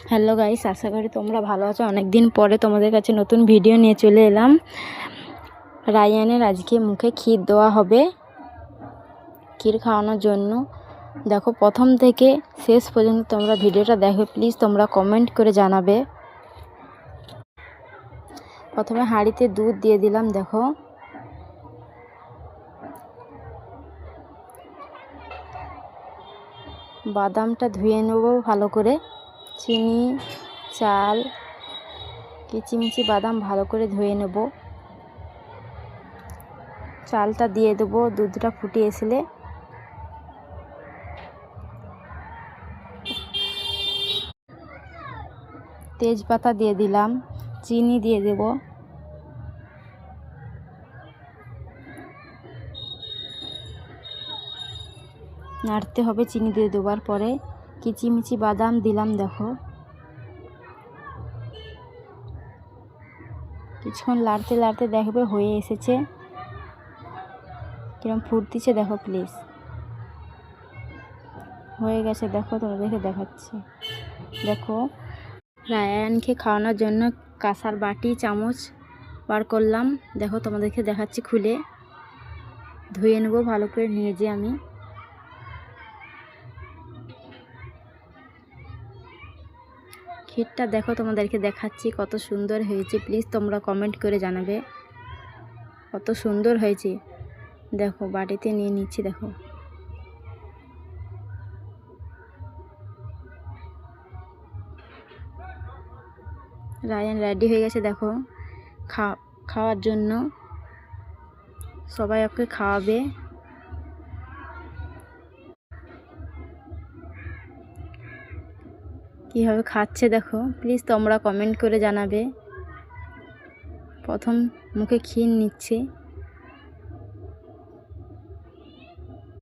Hello guys, আশা করি তোমরা ভালো আছো। অনেক দিন পরে তোমাদের কাছে নতুন ভিডিও নিয়ে চলে এলাম। রায়ানের আজকে মুখে ক্ষীর দেওয়া হবে, ক্ষীর খাওয়ানোর জন্য। দেখো, প্রথম থেকে শেষ পর্যন্ত তোমরা ভিডিওটা দেখো। প্লিজ তোমরা কমেন্ট করে জানাবে। প্রথমে হাঁড়িতে দুধ দিয়ে দিলাম। দেখো, বাদামটা ধুয়ে নেব ভালো করে। চিনি, চাল, কিচিমিচি বাদাম ভালো করে ধুয়ে নেব। চালটা দিয়ে দেবো দুধটা ফুটে আসলে। তেজপাতা দিয়ে দিলাম, চিনি দিয়ে দেব, নাড়তে হবে। চিনি দিয়ে দেওয়ার পরে কিচিমিচি বাদাম দিলাম। দেখো, কিছুক্ষণ লাড়তে লাড়তে দেখবে হয়ে এসেছে। কিরম ফুটতিছে দেখো, প্লিজ। হয়ে গেছে, দেখো তোমাদেরকে দেখাচ্ছি। দেখো, রায়ানকে খাওয়ানোর জন্য কাঁসার বাটি চামচ বার করলাম। দেখো তোমাদেরকে দেখাচ্ছি খুলে। ধুয়ে নেবো ভালো করে নিয়ে যে আমি। ক্ষীরটা দেখো তোমাদেরকে দেখাচ্ছি কত সুন্দর হয়েছে। প্লিজ তোমরা কমেন্ট করে জানাবে কত সুন্দর হয়েছে। দেখো, বাটিতে নিয়ে নিচ্ছি। দেখো, রায়ান রেডি হয়ে গেছে। দেখো, খাওয়ার জন্য সবাই ওকে খাওয়াবে। কীভাবে খাচ্ছে দেখো, প্লিজ তোমরা কমেন্ট করে জানাবে। প্রথম মুখে ক্ষীর নিচ্ছে।